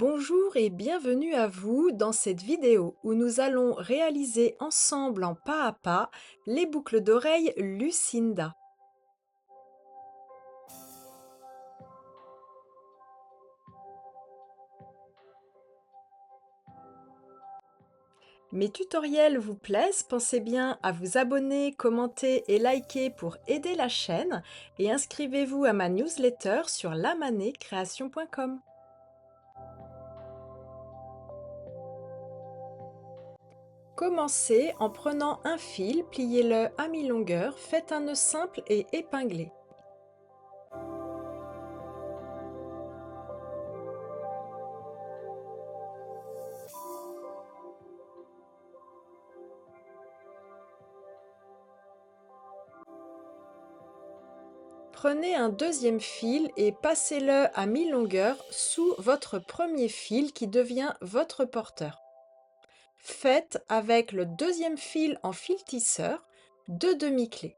Bonjour et bienvenue à vous dans cette vidéo où nous allons réaliser ensemble en pas à pas les boucles d'oreilles Lucinda. Mes tutoriels vous plaisent, pensez bien à vous abonner, commenter et liker pour aider la chaîne et inscrivez-vous à ma newsletter sur lamanecreation.com. Commencez en prenant un fil, pliez-le à mi-longueur, faites un nœud simple et épinglé. Prenez un deuxième fil et passez-le à mi-longueur sous votre premier fil qui devient votre porteur. Faites avec le deuxième fil en fil tisseur 2 demi-clés.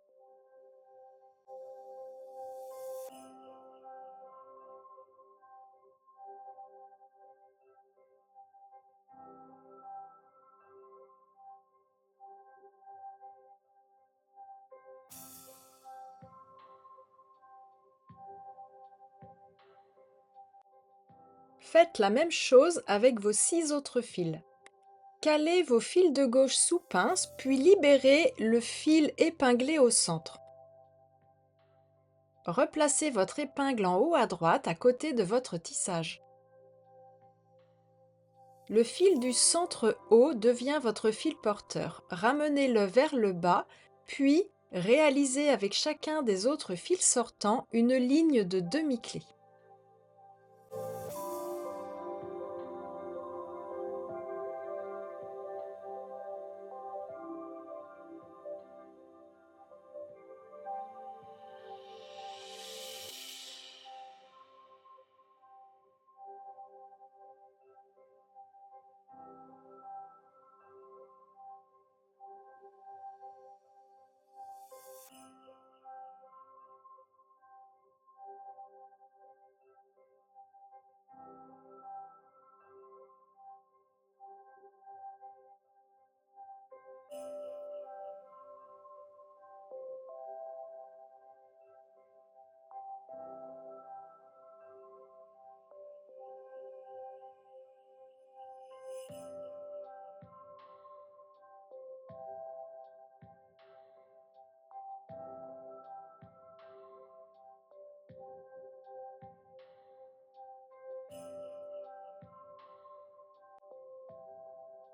Faites la même chose avec vos 6 autres fils. Calez vos fils de gauche sous pince, puis libérez le fil épinglé au centre. Replacez votre épingle en haut à droite à côté de votre tissage. Le fil du centre haut devient votre fil porteur. Ramenez-le vers le bas, puis réalisez avec chacun des autres fils sortants une ligne de demi-clé.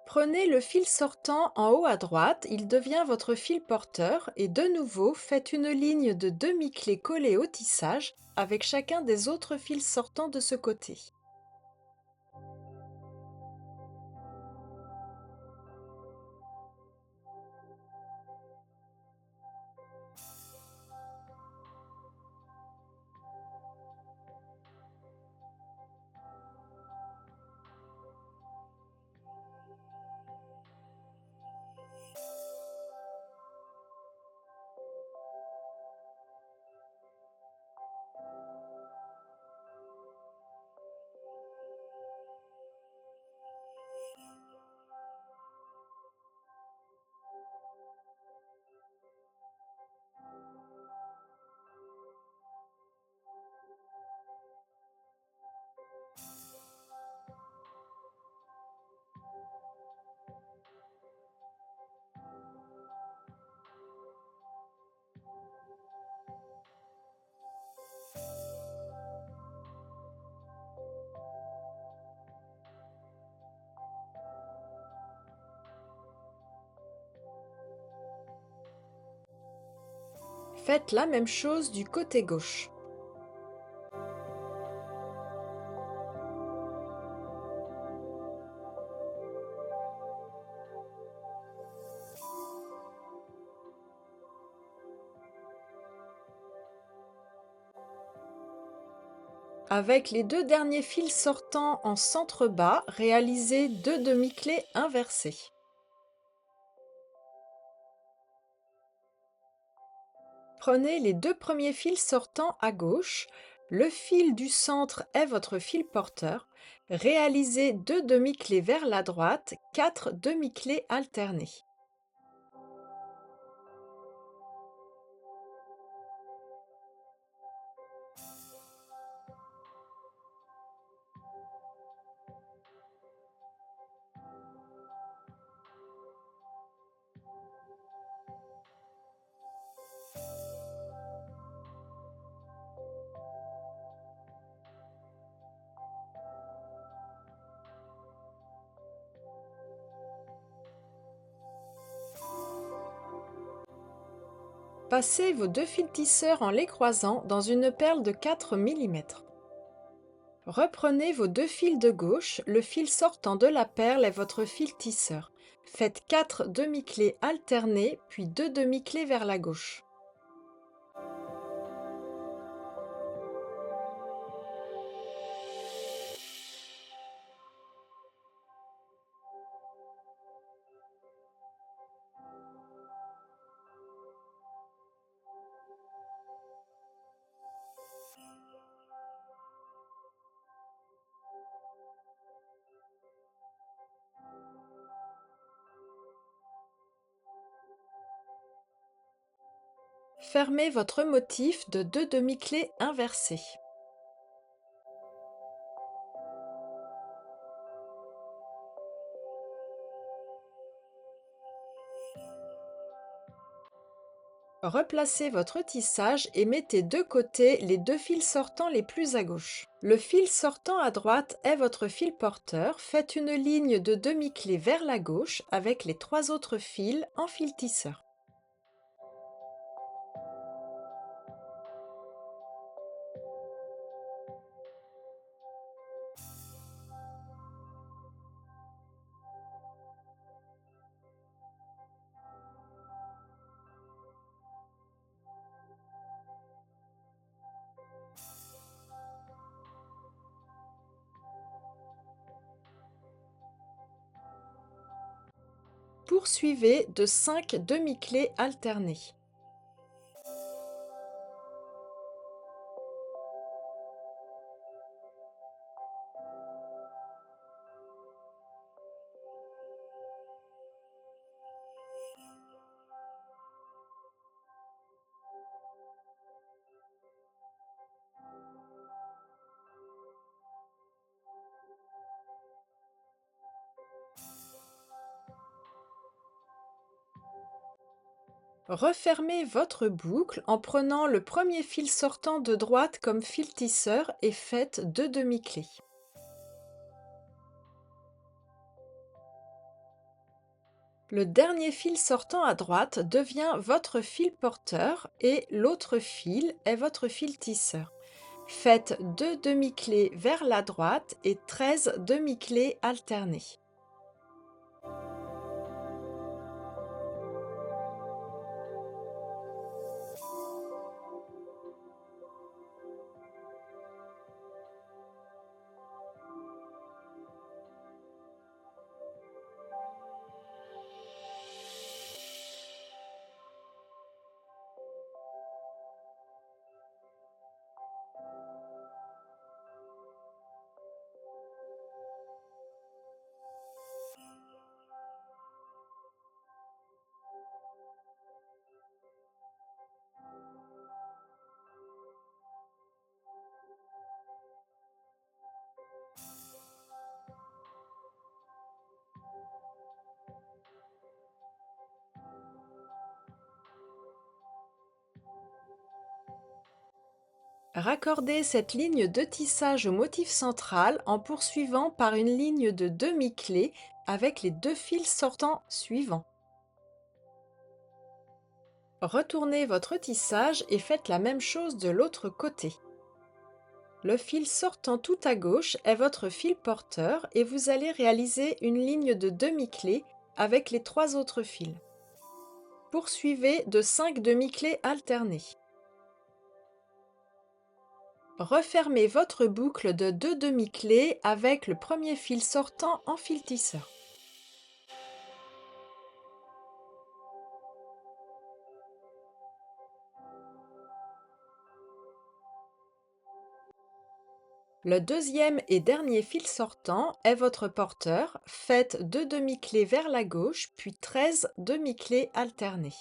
Prenez le fil sortant en haut à droite, il devient votre fil porteur et de nouveau faites une ligne de demi-clé collée au tissage avec chacun des autres fils sortants de ce côté. Faites la même chose du côté gauche. Avec les deux derniers fils sortants en centre bas, réalisez 2 demi-clés inversées. Prenez les deux premiers fils sortants à gauche, Le fil du centre est votre fil porteur. Réalisez 2 demi-clés vers la droite, 4 demi-clés alternées. Passez vos 2 fils tisseurs en les croisant dans une perle de 4 mm. Reprenez vos 2 fils de gauche, le fil sortant de la perle est votre fil tisseur. Faites 4 demi-clés alternées, puis 2 demi-clés vers la gauche. Fermez votre motif de 2 demi-clés inversées. Replacez votre tissage et mettez de côté les 2 fils sortants les plus à gauche. Le fil sortant à droite est votre fil porteur. Faites une ligne de demi-clé vers la gauche avec les 3 autres fils en fil tisseur. Poursuivez de 5 demi-clés alternées. Refermez votre boucle en prenant le premier fil sortant de droite comme fil tisseur et faites 2 demi-clés. Le dernier fil sortant à droite devient votre fil porteur et l'autre fil est votre fil tisseur. Faites 2 demi-clés vers la droite et 13 demi-clés alternées. Raccordez cette ligne de tissage au motif central en poursuivant par une ligne de demi-clé avec les 2 fils sortants suivants. Retournez votre tissage et faites la même chose de l'autre côté. Le fil sortant tout à gauche est votre fil porteur et vous allez réaliser une ligne de demi-clé avec les 3 autres fils. Poursuivez de 5 demi-clés alternées. Refermez votre boucle de 2 demi-clés avec le premier fil sortant en fil tisseur. Le deuxième et dernier fil sortant est votre porteur. Faites 2 demi-clés vers la gauche, puis 13 demi-clés alternées.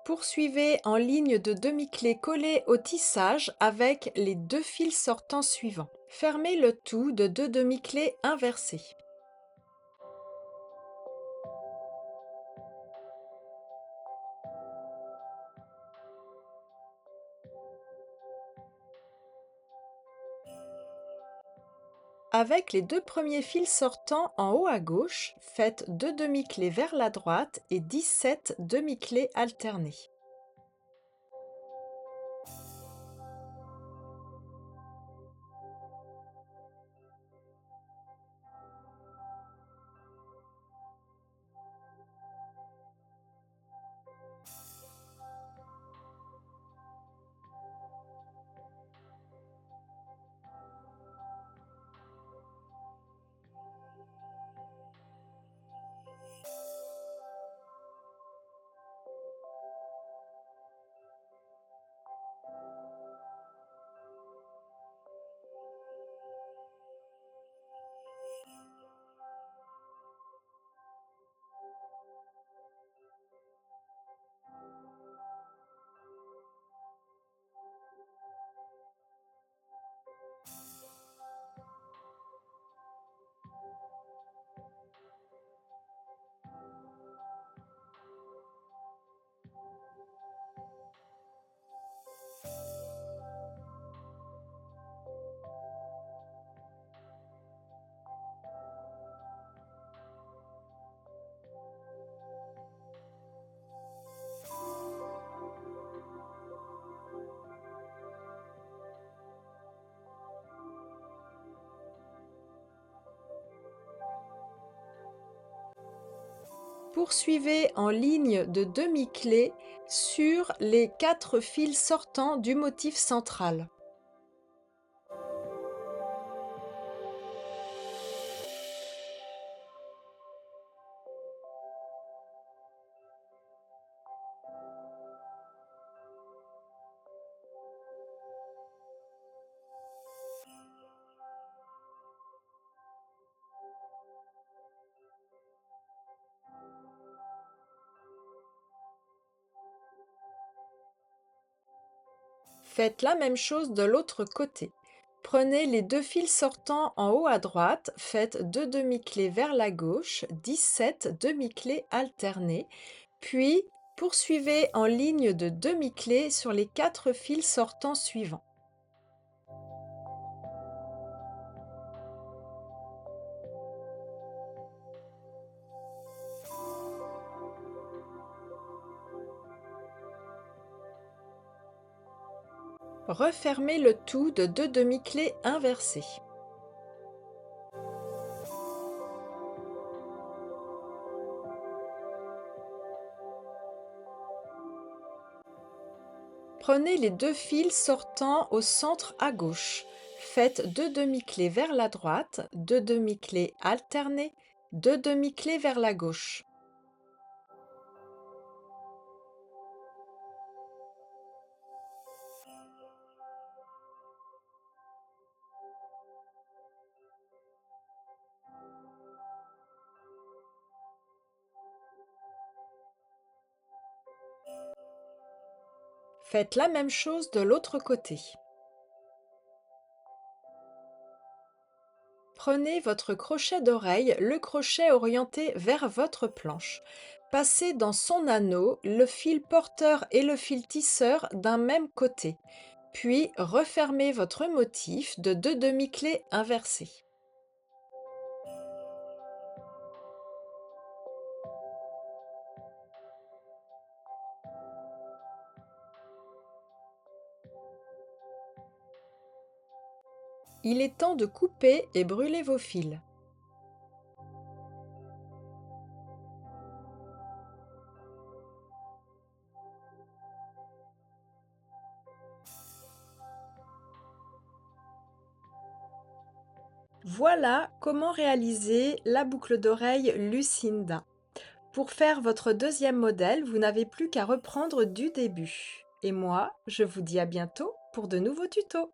Poursuivez en ligne de demi-clés collées au tissage avec les 2 fils sortants suivants. Fermez le tout de 2 demi-clés inversées. Avec les 2 premiers fils sortants en haut à gauche, faites 2 demi-clés vers la droite et 17 demi-clés alternées. Poursuivez en ligne de demi-clés sur les 4 fils sortants du motif central. Faites la même chose de l'autre côté. Prenez les 2 fils sortants en haut à droite, faites 2 demi-clés vers la gauche, 17 demi-clés alternées, puis poursuivez en ligne de demi-clés sur les 4 fils sortants suivants. Refermez le tout de 2 demi-clés inversées. Prenez les 2 fils sortants au centre à gauche. Faites 2 demi-clés vers la droite, 2 demi-clés alternées, 2 demi-clés vers la gauche. Faites la même chose de l'autre côté. Prenez votre crochet d'oreille, le crochet orienté vers votre planche. Passez dans son anneau le fil porteur et le fil tisseur d'un même côté. Puis refermez votre motif de 2 demi-clés inversées. Il est temps de couper et brûler vos fils. Voilà comment réaliser la boucle d'oreille Lucinda. Pour faire votre deuxième modèle, vous n'avez plus qu'à reprendre du début. Et moi, je vous dis à bientôt pour de nouveaux tutos.